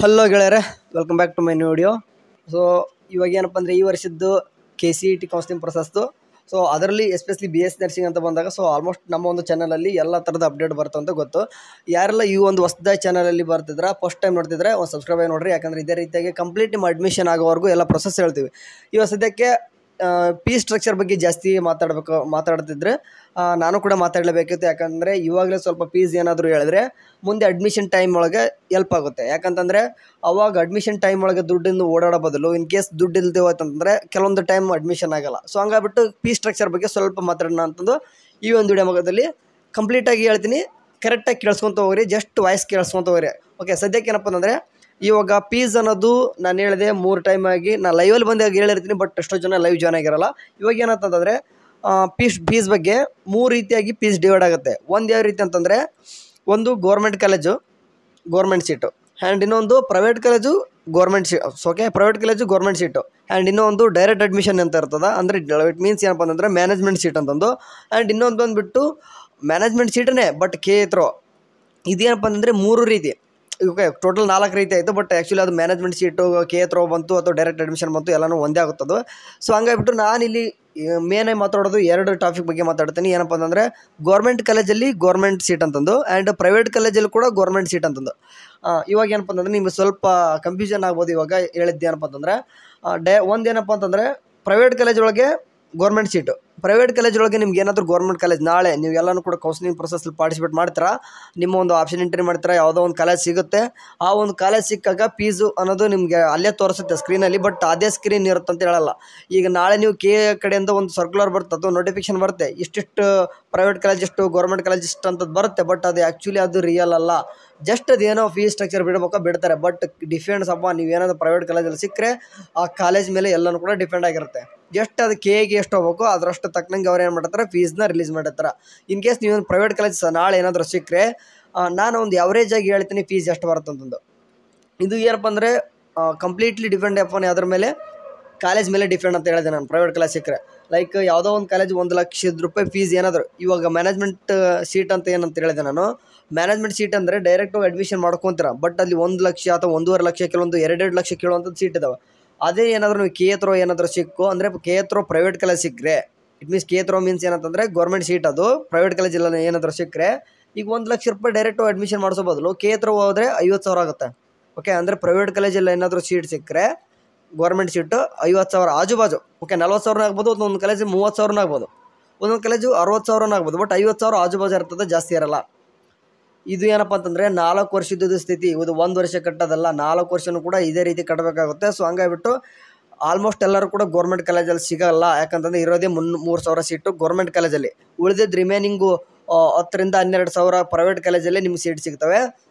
Hello ಗೆಳೆಯರೆ, welcome back to my new video. So ಇವಾಗ ಏನಪ್ಪ ಅಂದರೆ ಈ ವರ್ಷದ್ದು KCET ಕೌನ್ಸಿಲಿಂಗ್ ಪ್ರೊಸೆಸ್ದು. ಸೊ ಅದರಲ್ಲಿ ಎಸ್ಪೆಷಲಿ BS ನರ್ಸಿಂಗ್ ಅಂತ ಬಂದಾಗ ಸೊ ಆಲ್ಮೋಸ್ಟ್ ನಮ್ಮ ಒಂದು ಚಾನಲಲ್ಲಿ ಎಲ್ಲ ಥರದ ಅಪ್ಡೇಟ್ ಬರುತ್ತೆ ಅಂತ ಗೊತ್ತು. ಯಾರೆಲ್ಲ ಈ ಒಂದು ಹೊಸದಾಗಿ ಚಾನಲಲ್ಲಿ ಬರ್ತಿದ್ರೆ ಫಸ್ಟ್ ಟೈಮ್ ನೋಡ್ತಿದ್ರೆ ಒಂದು ಸಬ್ಸ್ಕ್ರೈಬ್ ಆಗಿ ನೋಡಿರಿ. ಯಾಕಂದರೆ ಇದೇ ರೀತಿಯಾಗಿ ಕಂಪ್ಲೀಟ್ ನಿಮ್ಮ ಅಡ್ಮಿಷನ್ ಆಗೋವರೆಗೂ ಎಲ್ಲ ಪ್ರೊಸೆಸ್ ಹೇಳ್ತೀವಿ. ಇವಾಗ ಸದ್ಯಕ್ಕೆ ಫೀಸ್ ಸ್ಟ್ರಕ್ಚರ್ ಬಗ್ಗೆ ಜಾಸ್ತಿ ಮಾತಾಡ್ತಿದ್ರೆ ನಾನು ಕೂಡ ಮಾತಾಡಲೇಬೇಕಿತ್ತು. ಯಾಕಂದರೆ ಇವಾಗಲೇ ಸ್ವಲ್ಪ ಫೀಸ್ ಏನಾದರೂ ಹೇಳಿದ್ರೆ ಮುಂದೆ ಅಡ್ಮಿಷನ್ ಟೈಮ್ ಒಳಗೆ ಹೆಲ್ಪ್ ಆಗುತ್ತೆ. ಯಾಕಂತಂದರೆ ಅವಾಗ ಅಡ್ಮಿಷನ್ ಟೈಮ್ ಒಳಗೆ ದುಡ್ಡಿಂದ ಓಡಾಡೋ ಬದಲು ಇನ್ ಕೇಸ್ ದುಡ್ಡು ಇಲ್ಲದೆ ಹೋಯ್ತಂದರೆ ಕೆಲವೊಂದು ಟೈಮ್ ಅಡ್ಮಿಷನ್ ಆಗಲ್ಲ. ಸೊ ಹಂಗಾಗ್ಬಿಟ್ಟು ಫೀಸ್ ಸ್ಟ್ರಕ್ಚರ್ ಬಗ್ಗೆ ಸ್ವಲ್ಪ ಮಾತಾಡೋಣ ಅಂತಂದು ಈ ಒಂದು ವಿಡಿಯೋ ಮಗದಲ್ಲಿ ಕಂಪ್ಲೀಟಾಗಿ ಹೇಳ್ತೀನಿ. ಕರೆಕ್ಟಾಗಿ ಕೇಳಿಸ್ಕೊತ ಹೋಗ್ರಿ, ಜಸ್ಟ್ ವಾಯ್ಸ್ ಕೇಳಿಸ್ಕೊತ ಹೋಗ್ರಿ. ಓಕೆ, ಸದ್ಯಕ್ಕೆ ಏನಪ್ಪ ಅಂತಂದರೆ ಇವಾಗ ಫೀಸ್ ಅನ್ನೋದು ನಾನು ಹೇಳಿದೆ 3 ಟೈಮ್ ಆಗಿ ನಾನು ಲೈವಲ್ಲಿ ಬಂದಾಗ ಹೇಳಿರ್ತೀನಿ. ಬಟ್ ಎಷ್ಟೋ ಜನ ಲೈವ್ ಜಾಯ್ನ್ ಆಗಿರಲ್ಲ. ಇವಾಗ ಏನಂತಂದರೆ ಫೀಸ್ ಬಗ್ಗೆ 3 ರೀತಿಯಾಗಿ ಫೀಸ್ ಡಿವೈಡ್ ಆಗುತ್ತೆ. ಒಂದು ಯಾವ ರೀತಿ ಅಂತಂದರೆ, ಒಂದು government college government seat, and ಇನ್ನೊಂದು private college government okay private college government seat, and ಇನ್ನೊಂದು ಡೈರೆಕ್ಟ್ ಅಡ್ಮಿಷನ್ ಅಂತ ಇರ್ತದೆ. ಅಂದರೆ ಇಟ್ ಮೀನ್ಸ್ ಏನಪ್ಪ ಅಂತಂದರೆ ಮ್ಯಾನೇಜ್ಮೆಂಟ್ ಸೀಟ್ ಅಂತಂದು. ಆ್ಯಂಡ್ ಇನ್ನೊಂದು ಬಂದುಬಿಟ್ಟು ಮ್ಯಾನೇಜ್ಮೆಂಟ್ ಸೀಟೇ ಬಟ್ KA-ಥ್ರೋ. ಇದೇನಪ್ಪ ಅಂತಂದರೆ 3 ರೀತಿ. ಓಕೆ, ಟೋಟಲ್ 4 ರೀತಿ ಆಯಿತು. ಬಟ್ ಆ್ಯಕ್ಚುಲಿ ಅದು ಮ್ಯಾನೇಜ್ಮೆಂಟ್ ಸೀಟು KA-ಥ್ರೋ ಬಂತು ಅಥವಾ ಡೈರೆಕ್ಟ್ ಅಡ್ಮಿಷನ್ ಬಂತು, ಎಲ್ಲನೂ ಒಂದೇ ಆಗುತ್ತದು. ಸೊ ಹಂಗಾಗ್ಬಿಟ್ಟು ನಾನಿಲ್ಲಿ ಮೇನಾಗಿ ಮಾತಾಡೋದು 2 ಟಾಪಿಕ್ ಬಗ್ಗೆ ಮಾತಾಡ್ತೀನಿ. ಏನಪ್ಪ ಅಂತಂದರೆ ಗೌರ್ಮೆಂಟ್ ಕಾಲೇಜಲ್ಲಿ ಗೌರ್ಮೆಂಟ್ ಸೀಟ್ ಅಂತಂದು, ಆ್ಯಂಡ್ ಪ್ರೈವೇಟ್ ಕಾಲೇಜಲ್ಲಿ ಕೂಡ ಗೌರ್ಮೆಂಟ್ ಸೀಟ್ ಅಂತಂದು. ಇವಾಗ ಏನಪ್ಪ ಅಂತಂದರೆ ನಿಮಗೆ ಸ್ವಲ್ಪ ಕನ್ಫ್ಯೂಷನ್ ಆಗ್ಬೋದು. ಇವಾಗ ಹೇಳಿದ್ದೇನಪ್ಪ ಅಂತಂದರೆ ಒಂದೇನಪ್ಪ ಅಂತಂದರೆ ಪ್ರೈವೇಟ್ ಕಾಲೇಜ್ ಒಳಗೆ ಗೌರ್ಮೆಂಟ್ ಸೀಟು. ಪ್ರೈವೇಟ್ ಕಾಲೇಜ್ ಒಳಗೆ ನಿಮ್ಗೆ ಏನಾದರೂ ಗೌರ್ಮೆಂಟ್ ಕಾಲೇಜ್ ನಾಳೆ ನೀವು ಎಲ್ಲನೂ ಕೂಡ ಕೌನ್ಸಿಲಿಂಗ್ ಪ್ರೊಸೆಸ್ಸಲ್ಲಿ ಪಾರ್ಟಿಸಿಪೇಟ್ ಮಾಡ್ತೀರಾ, ನಿಮ್ಮ ಒಂದು ಆಪ್ಷನ್ ಎಂಟ್ರಿ ಮಾಡ್ತೀರಾ, ಯಾವುದೋ ಒಂದು ಕಾಲೇಜ್ ಸಿಗುತ್ತೆ. ಆ ಒಂದು ಕಾಲೇಜ್ ಸಿಕ್ಕಾಗ ಫೀಸು ಅನ್ನೋದು ನಿಮಗೆ ಅಲ್ಲೇ ತೋರಿಸುತ್ತೆ ಸ್ಕ್ರೀನಲ್ಲಿ. ಬಟ್ ಅದೇ ಸ್ಕ್ರೀನ್ ಇರುತ್ತೆ ಅಂತ ಹೇಳಲ್ಲ. ಈಗ ನಾಳೆ ನೀವು ಕಡೆಯಿಂದ ಒಂದು ಸರ್ಕ್ಯುಲರ್ ಬರುತ್ತೆ ಅಥವಾ ನೋಟಿಫಿಕೇಶನ್ ಬರುತ್ತೆ, ಇಷ್ಟಿಷ್ಟು ಪ್ರೈವೇಟ್ ಕಾಲೇಜ್ ಇಷ್ಟು, ಗೌರ್ಮೆಂಟ್ ಕಾಲೇಜ್ ಇಷ್ಟು ಅಂತದ್ದು ಬರುತ್ತೆ. ಬಟ್ ಅದು ಆ್ಯಕ್ಚುಲಿ ಅದು ರಿಯಲ್ ಅಲ್ಲ. ಜಸ್ಟ್ ಅದೇನೋ ಫೀಸ್ ಸ್ಟ್ರಕ್ಚರ್ ಬಿಡ್ತಾರೆ. ಬಟ್ ಡಿಫೆಂಡ್ಸ್ ಅಪ್ಪ ನೀವೇನಾದರೂ ಪ್ರೈವೇಟ್ ಕಾಲೇಜಲ್ಲಿ ಸಿಕ್ಕರೆ ಆ ಕಾಲೇಜ್ ಮೇಲೆ ಎಲ್ಲನೂ ಕೂಡ ಡಿಪೆಂಡ್ ಆಗಿರುತ್ತೆ. ಜಸ್ಟ್ ಅದು KA-ಗೆ ಎಷ್ಟು ಹೋಗ್ಬೇಕು ಅದರಷ್ಟು ತಕ್ಕನಂಗೆ ಅವ್ರು ಏನು ಮಾಡಿರ್ತಾರೆ, ಫೀಸ್ನ ರಿಲೀಸ್ ಮಾಡಿರ್ತಾರೆ. ಇನ್ ಕೇಸ್ ನೀವೊಂದು ಪ್ರೈವೇಟ್ ಕಾಲೇಜ್ ನಾಳೆ ಏನಾದರೂ ಸಿಕ್ಕರೆ ನಾನು ಒಂದು ಆಗಿ ಹೇಳ್ತೀನಿ ಫೀಸ್ ಎಷ್ಟು ಬರುತ್ತೆ ಅಂತಂದು. ಇದು ಏನಪ್ಪ ಅಂದರೆ ಕಂಪ್ಲೀಟ್ಲಿ ಡಿಪೆಂಡ್ ಅಪಾನ್ ಅದ್ರ ಮೇಲೆ, ಕಾಲೇಜ್ ಮೇಲೆ ಡಿಪೆಂಡ್ ಅಂತ ಹೇಳಿದೆ ನಾನು. ಪ್ರೈವೇಟ್ ಕಾಲೇಜ್ ಸಿಕ್ಕರೆ ಲೈಕ್ ಯಾವುದೋ ಒಂದು ಕಾಲೇಜ್ 1 ಲಕ್ಷದ ರೂಪಾಯಿ ಫೀಸ್ ಏನಾದರೂ, ಇವಾಗ ಮ್ಯಾನೇಜ್ಮೆಂಟ್ ಸೀಟ್ ಅಂತ ಏನಂತ ಹೇಳಿದೆ ನಾನು. ಮ್ಯಾನೇಜ್ಮೆಂಟ್ ಸೀಟ್ ಅಂದರೆ ಡೈರೆಕ್ಟಾಗಿ ಅಡ್ಮಿಷನ್ ಮಾಡ್ಕೊತೀರ. ಬಟ್ ಅಲ್ಲಿ 1 ಲಕ್ಷ ಅಥವಾ 1.5 ಲಕ್ಷ, ಕೆಲವೊಂದು 2 ಲಕ್ಷ ಕೇಳುವಂಥದ್ದು ಸೀಟ್ ಇದಾವೆ. ಅದೇ ಏನಾದರೂ ನೀವು KA-ಥ್ರೋ ಏನಾದರೂ ಸಿಕ್ಕು ಅಂದರೆ KA-ಥ್ರೋ ಪ್ರೈವೇಟ್ ಕಾಲೇಜ್ ಸಿಕ್ಕರೆ, ಇಟ್ ಮೀನ್ಸ್ KA-ಥ್ರೋ ಮೀನ್ಸ್ ಏನಂತಂದರೆ ಗೌರ್ಮೆಂಟ್ ಸೀಟ್, ಅದು ಪ್ರೈವೇಟ್ ಕಾಲೇಜಲ್ಲಿ ಏನಾದರೂ ಸಿಕ್ಕರೆ ಈಗ 1 ಲಕ್ಷ ರೂಪಾಯಿ ಡೈರೆಕ್ಟು ಅಡ್ಮಿಷನ್ ಮಾಡಿಸೋ ಬದಲು KA-ಥ್ರೋ ಹೋದರೆ 50,000 ಆಗುತ್ತೆ. ಓಕೆ, ಅಂದರೆ ಪ್ರೈವೇಟ್ ಕಾಲೇಜಲ್ಲಿ ಏನಾದರೂ ಸೀಟ್ ಸಿಕ್ಕರೆ ಗೌರ್ಮೆಂಟ್ ಸೀಟು 50,000 ಆಜುಬಾಜು. ಓಕೆ, 40,000 ಆಗ್ಬೋದು, ಒಂದೊಂದು ಕಾಲೇಜು 30,000 ಆಗ್ಬೋದು, ಒಂದೊಂದು ಕಾಲೇಜು 60,000 ಆಗ್ಬೋದು. ಬಟ್ 50,000 ಆಜುಬಾಜು ಇರ್ತದೆ, ಜಾಸ್ತಿ ಇರಲ್ಲ. ಇದು ಏನಪ್ಪ ಅಂತಂದರೆ 4 ವರ್ಷದ ಸ್ಥಿತಿ. ಇದು 1 ವರ್ಷ ಕಟ್ಟೋದಲ್ಲ, 4 ವರ್ಷನೂ ಕೂಡ ಇದೇ ರೀತಿ ಕಟ್ಟಬೇಕಾಗುತ್ತೆ. ಸೊ ಹಂಗಾಗ್ಬಿಟ್ಟು ಆಲ್ಮೋಸ್ಟ್ ಎಲ್ಲರೂ ಕೂಡ ಗೌರ್ಮೆಂಟ್ ಕಾಲೇಜಲ್ಲಿ ಸಿಗೋಲ್ಲ. ಯಾಕಂತಂದರೆ ಇರೋದೇ 3,000 ಸೀಟು ಗೌರ್ಮೆಂಟ್ ಕಾಲೇಜಲ್ಲಿ. ಉಳಿದಿದ್ದು ರಿಮೈನಿಂಗು 10,000 ರಿಂದ 12,000 ಪ್ರೈವೇಟ್ ಕಾಲೇಜಲ್ಲಿ ನಿಮ್ಗೆ ಸೀಟ್ ಸಿಗ್ತವೆ.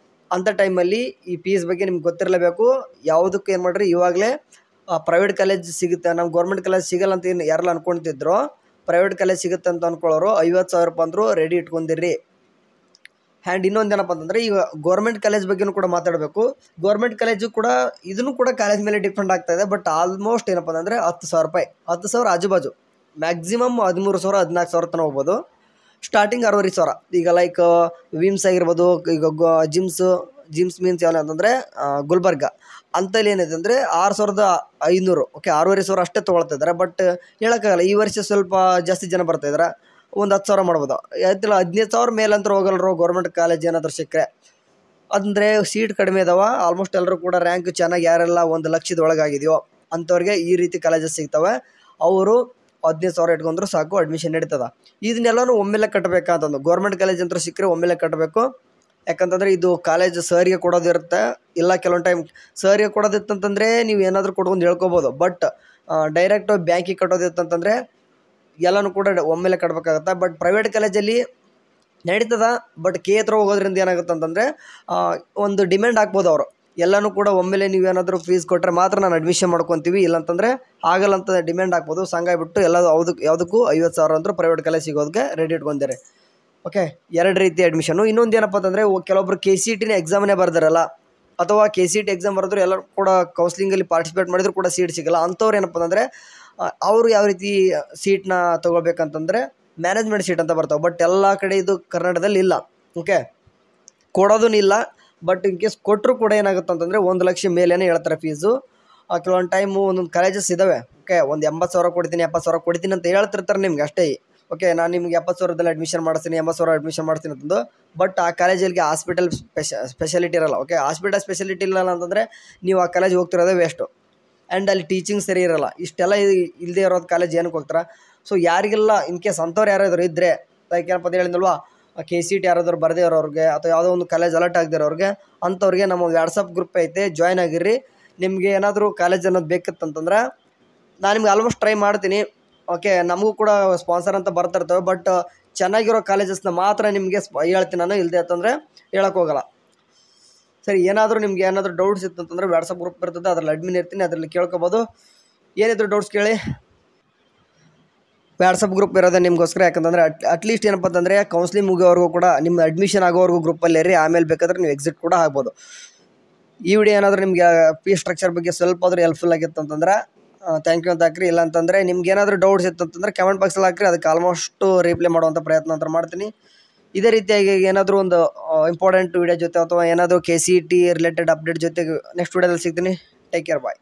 ಅಂಥ ಟೈಮಲ್ಲಿ ಈ ಫೀಸ್ ಬಗ್ಗೆ ನಿಮ್ಗೆ ಗೊತ್ತಿರಲೇಬೇಕು. ಯಾವುದಕ್ಕೂ ಏನು ಮಾಡಿರಿ, ಇವಾಗಲೇ ಪ್ರೈವೇಟ್ ಕಾಲೇಜ್ ಸಿಗುತ್ತೆ, ನಮ್ಮ ಗೌರ್ಮೆಂಟ್ ಕಾಲೇಜ್ ಸಿಗಲ್ಲ ಅಂತ ಏನು ಯಾರೆಲ್ಲ ಅಂದ್ಕೊಳ್ತಿದ್ರು, ಪ್ರೈವೇಟ್ ಕಾಲೇಜ್ ಸಿಗುತ್ತೆ ಅಂತ ಅಂದ್ಕೊಳ್ಳೋರು 50,000 ರೂಪಾಯಿ ಅಂದರು ರೆಡಿ ಇಟ್ಕೊಂಡಿರಿ. ಆ್ಯಂಡ್ ಇನ್ನೊಂದು ಏನಪ್ಪ ಅಂತಂದರೆ ಈಗ ಗೌರ್ಮೆಂಟ್ ಕಾಲೇಜ್ ಬಗ್ಗೆನೂ ಕೂಡ ಮಾತಾಡಬೇಕು. ಗೌರ್ಮೆಂಟ್ ಕಾಲೇಜು ಕೂಡ ಇದನ್ನು ಕೂಡ ಕಾಲೇಜ್ ಮೇಲೆ ಡಿಪೆಂಡ್ ಆಗ್ತಾಯಿದೆ. ಬಟ್ ಆಲ್ಮೋಸ್ಟ್ ಏನಪ್ಪ ಅಂತಂದರೆ 10,000 ರೂಪಾಯಿ, 10,000 ಆಜುಬಾಜು, ಮ್ಯಾಕ್ಸಿಮಮ್ 13,000 14,000 ತನಕ ಹೋಗ್ಬೋದು. ಸ್ಟಾರ್ಟಿಂಗ್ 60,000. ಈಗ ಲೈಕ್ ವಿಮ್ಸ್ ಆಗಿರ್ಬೋದು, ಈಗ ಜಿಮ್ಸ್ ಮೀನ್ಸ್ ಯಾವ ಅಂತಂದರೆ ಗುಲ್ಬರ್ಗ ಅಂತಲ್ಲಿ ಏನಿದೆ ಅಂದರೆ 6,500. ಓಕೆ, 6,500 ಅಷ್ಟೇ ತೊಗೊಳ್ತಿದ್ದಾರೆ. ಬಟ್ ಹೇಳೋಕ್ಕಾಗಲ್ಲ, ಈ ವರ್ಷ ಸ್ವಲ್ಪ ಜಾಸ್ತಿ ಜನ ಬರ್ತಾಯಿದ್ದಾರೆ, ಒಂದು 10,000 ಮಾಡ್ಬೋದು. ಆಯ್ತಿಲ್ಲ, 15,000 ಮೇಲಂತರ ಹೋಗಲ್ರು ಗೌರ್ಮೆಂಟ್ ಕಾಲೇಜ್ ಏನಾದರೂ ಸಿಕ್ಕರೆ. ಅಂದರೆ ಸೀಟ್ ಕಡಿಮೆ ಇದಾವೆ. ಆಲ್ಮೋಸ್ಟ್ ಎಲ್ಲರೂ ಕೂಡ ರ್ಯಾಂಕ್ ಚೆನ್ನಾಗಿ ಯಾರೆಲ್ಲ 1 ಲಕ್ಷದ ಒಳಗಾಗಿದೆಯೋ ಅಂಥವ್ರಿಗೆ ಈ ರೀತಿ ಕಾಲೇಜಸ್ ಸಿಗ್ತವೆ. ಅವರು 15,000 ಇಟ್ಕೊಂಡ್ರು ಸಾಕು, ಅಡ್ಮಿಷನ್ ನಡೀತದೆ. ಇದನ್ನೆಲ್ಲನೂ ಒಮ್ಮೆಲೆ ಕಟ್ಟಬೇಕಂತಂದು ಗೌರ್ಮೆಂಟ್ ಕಾಲೇಜ್ ಅಂತ ಸಿಕ್ಕರೆ ಒಮ್ಮೆಲೆ ಕಟ್ಟಬೇಕು. ಯಾಕಂತಂದರೆ ಇದು ಕಾಲೇಜ್ ಸರ್ಗೆ ಕೊಡೋದಿರುತ್ತೆ. ಇಲ್ಲ ಕೆಲವೊಂದು ಟೈಮ್ ಸರ್ಗೆ ಕೊಡೋದಿತ್ತಂತಂದರೆ ನೀವು ಏನಾದರೂ ಕೊಡ್ಕೊಂಡು ಹೇಳ್ಕೊಬೋದು. ಬಟ್ ಡೈರೆಕ್ಟು ಬ್ಯಾಂಕಿಗೆ ಕಟ್ಟೋದಿತ್ತಂತಂದರೆ ಎಲ್ಲನೂ ಕೂಡ ಒಮ್ಮೆಲೆ ಕಟ್ಟಬೇಕಾಗತ್ತೆ. ಬಟ್ ಪ್ರೈವೇಟ್ ಕಾಲೇಜಲ್ಲಿ ನಡೀತದ. ಬಟ್ KA-ಥ್ರೋ ಹೋಗೋದ್ರಿಂದ ಏನಾಗುತ್ತೆ ಅಂತಂದರೆ ಒಂದು ಡಿಮ್ಯಾಂಡ್ ಹಾಕ್ಬೋದು ಅವರು. ಎಲ್ಲನೂ ಕೂಡ ಒಮ್ಮೆಲೆ ನೀವೇನಾದರೂ ಫೀಸ್ ಕೊಟ್ಟರೆ ಮಾತ್ರ ನಾನು ಅಡ್ಮಿಷನ್ ಮಾಡ್ಕೊತೀವಿ, ಇಲ್ಲಾಂತಂದರೆ ಆಗಲ್ಲ ಅಂತ ಡಿಮ್ಯಾಂಡ್ ಹಾಕ್ಬೋದು. ಸೊ ಹಂಗಾಗ್ಬಿಟ್ಟು ಯಾವುದಕ್ಕೂ 50,000 ಅಂದರೂ ಪ್ರೈವೇಟ್ ಕಾಲೇಜ್ ಸಿಗೋದಕ್ಕೆ ರೆಡಿ ಇಟ್ಕೊಂಡಿದ್ದಾರೆ. ಓಕೆ, 2 ರೀತಿ ಅಡ್ಮಿಷನು. ಇನ್ನೊಂದು ಏನಪ್ಪ ಅಂತಂದರೆ ಕೆಲವೊಬ್ರು KCET ಎಕ್ಸಾಮನ್ನೇ ಬರ್ದಾರಲ್ಲ, ಅಥವಾ KCET ಎಕ್ಸಾಮ್ ಬರೆದ್ರು ಎಲ್ಲರೂ ಕೂಡ ಕೌನ್ಸಿಲಿಂಗಲ್ಲಿ ಪಾರ್ಟಿಸಿಪೇಟ್ ಮಾಡಿದ್ರು ಕೂಡ ಸೀಟ್ ಸಿಗೋಲ್ಲ. ಅಂಥವ್ರು ಏನಪ್ಪ ಅಂತಂದರೆ ಅವರು ಯಾವ ರೀತಿ ಸೀಟ್ನ ತೊಗೋಬೇಕಂತಂದರೆ ಮ್ಯಾನೇಜ್ಮೆಂಟ್ ಸೀಟ್ ಅಂತ ಬರ್ತಾವೆ. ಬಟ್ ಎಲ್ಲ ಕಡೆ ಇದು ಕರ್ನಾಟಕದಲ್ಲಿ ಇಲ್ಲ. ಓಕೆ, ಕೊಡೋದೂ ಇಲ್ಲ. ಬಟ್ ಇನ್ ಕೇಸ್ ಕೊಟ್ಟರು ಕೂಡ ಏನಾಗುತ್ತೆ ಅಂತಂದರೆ 1 ಲಕ್ಷ ಮೇಲೇ ಹೇಳ್ತಾರೆ ಫೀಸು. ಕೆಲವೊಂದು ಟೈಮು ಒಂದೊಂದು ಕಾಲೇಜಸ್ ಇದ್ದಾವೆ, ಓಕೆ, ಒಂದು 80,000 ಕೊಡ್ತೀನಿ 70,000 ಕೊಡ್ತೀನಿ ಅಂತ ಹೇಳ್ತಿರ್ತಾರೆ ನಿಮ್ಗೆ ಅಷ್ಟೇ. ಓಕೆ, ನಾನು ನಿಮ್ಗೆ 70,000ದಲ್ಲಿ ಅಡ್ಮಿಷನ್ ಮಾಡಿಸ್ತೀನಿ 80,000 ಅಡ್ಮಿಷನ್ ಮಾಡ್ತೀನಿ ಅಂತಂದು. ಬಟ್ ಆ ಕಾಲೇಜಲ್ಲಿ ಹಾಸ್ಪಿಟಲ್ ಸ್ಪೆಷಾಲಿಟಿ ಇರಲ್ಲ. ಓಕೆ, ಹಾಸ್ಪಿಟಲ್ ಸ್ಪೆಷಾಲಿಟಿ ಇಲ್ಲ ಅಂತಂದರೆ ನೀವು ಆ ಕಾಲೇಜ್ ಹೋಗ್ತಿರೋದೇ ವೇಸ್ಟು. ಆ್ಯಂಡ್ ಅಲ್ಲಿ ಟೀಚಿಂಗ್ ಸರಿ ಇರೋಲ್ಲ. ಇಷ್ಟೆಲ್ಲ ಇಲ್ಲದೆ ಇರೋದು ಕಾಲೇಜ್ ಏನಕ್ಕೆ ಹೋಗ್ತಾರೆ? ಸೊ ಯಾರಿಗೆಲ್ಲ ಇನ್ ಕೇಸ್ ಅಂಥವ್ರು ಯಾರಾದರೂ ಇದ್ದರೆ, ಲೈಕ್ ಏನಪ್ಪ ಅಂತ ಹೇಳಿದ್ನಲ್ವಾ, KCET ಯಾರಾದರೂ ಬರದೇ ಇರೋರಿಗೆ ಅಥವಾ ಯಾವುದೋ ಒಂದು ಕಾಲೇಜ್ ಅಲರ್ಟ್ ಆಗದೆ ಇರೋರಿಗೆ, ಅಂಥವ್ರಿಗೆ ನಮ್ಮ ವಾಟ್ಸಪ್ ಗ್ರೂಪ್ ಐತೆ, ಜಾಯ್ನ್ ಆಗಿರ್ರಿ. ನಿಮಗೆ ಏನಾದರೂ ಕಾಲೇಜ್ ಅನ್ನೋದು ಬೇಕಿತ್ತಂತಂದ್ರೆ ನಾನು ನಿಮ್ಗೆ ಆಲ್ಮೋಸ್ಟ್ ಟ್ರೈ ಮಾಡ್ತೀನಿ. ಓಕೆ, ನಮಗೂ ಕೂಡ ಸ್ಪಾನ್ಸರ್ ಅಂತ ಬರ್ತಿರ್ತವೆ, ಬಟ್ ಚೆನ್ನಾಗಿರೋ ಕಾಲೇಜಸ್ನ ಮಾತ್ರ ನಿಮಗೆ ಹೇಳ್ತೀನಿ ನಾನು, ಇಲ್ಲದೆ ಅಂತಂದರೆ ಹೇಳೋಕ್ಕೋಗಲ್ಲ. ಸರಿ, ನಿಮ್ಗೆ ಏನಾದರೂ ಡೌಟ್ಸ್ ಇತ್ತಂತಂದರೆ ವಾಟ್ಸಪ್ ಗ್ರೂಪ್ ಇರ್ತದೆ, ಅದರಲ್ಲಿ ಅಡ್ಮಿನ್ ಇರ್ತೀನಿ, ಅದರಲ್ಲಿ ಕೇಳ್ಕೊಬೋದು. ಏನಿದ್ರು ಡೌಟ್ಸ್ ಕೇಳಿ. ವಾಟ್ಸಪ್ ಗ್ರೂಪ್ ಇರೋದೇ ನಿಮಗೋಸ್ಕರ, ಯಾಕಂತಂದರೆ ಅಟ್ಲೀಸ್ಟ್ ಏನಪ್ಪ ಅಂತಂದರೆ ಕೌನ್ಸ್ಲಿಂಗ್ ಮುಗಿಯೋವರೆಗೂ ಕೂಡ ನಿಮ್ಮ ಅಡ್ಮಿಷನ್ ಆಗೋವರೆಗೂ ಗ್ರೂಪಲ್ಲಿ ಇರಿ. ಆಮೇಲೆ ಬೇಕಾದ್ರೆ ನೀವು ಎಕ್ಸಿಟ್ ಕೂಡ ಆಗ್ಬೋದು. ಈ ವಿಡಿಯೋ ಏನಾದರೂ ನಿಮಗೆ ಫೀಸ್ ಸ್ಟ್ರಕ್ಚರ್ ಬಗ್ಗೆ ಸ್ವಲ್ಪ ಆದರೂ ಹೆಲ್ಪ್ಫುಲ್ ಆಗಿತ್ತು ಅಂತಂದರೆ ಥ್ಯಾಂಕ್ ಯು ಅಂತ ಹಾಕ್ರಿ. ಇಲ್ಲ ಅಂತಂದರೆ ನಿಮ್ಗೆ ಏನಾದರೂ ಡೌಟ್ಸ್ ಇತ್ತು ಅಂತಂದರೆ ಕಮೆಂಟ್ ಬಾಕ್ಸಲ್ಲಿ ಹಾಕ್ರಿ, ಅದಕ್ಕೆ ಆಲ್ಮೋಸ್ಟ್ ರಿಪ್ಲೈ ಮಾಡುವಂಥ ಪ್ರಯತ್ನ ಅಂತ ಮಾಡ್ತೀನಿ. ಇದೇ ರೀತಿಯಾಗಿ ಏನಾದರೂ ಒಂದು ಇಂಪಾರ್ಟೆಂಟ್ ವಿಡಿಯೋ ಜೊತೆ ಅಥವಾ ಏನಾದರೂ KCET ರಿಲೇಟೆಡ್ ಅಪ್ಡೇಟ್ ಜೊತೆಗೆ ನೆಕ್ಸ್ಟ್ ವಿಡಿಯೋದಲ್ಲಿ ಸಿಗ್ತೀನಿ. ಟೇಕ್ ಕೇರ್, ಬಾಯ್.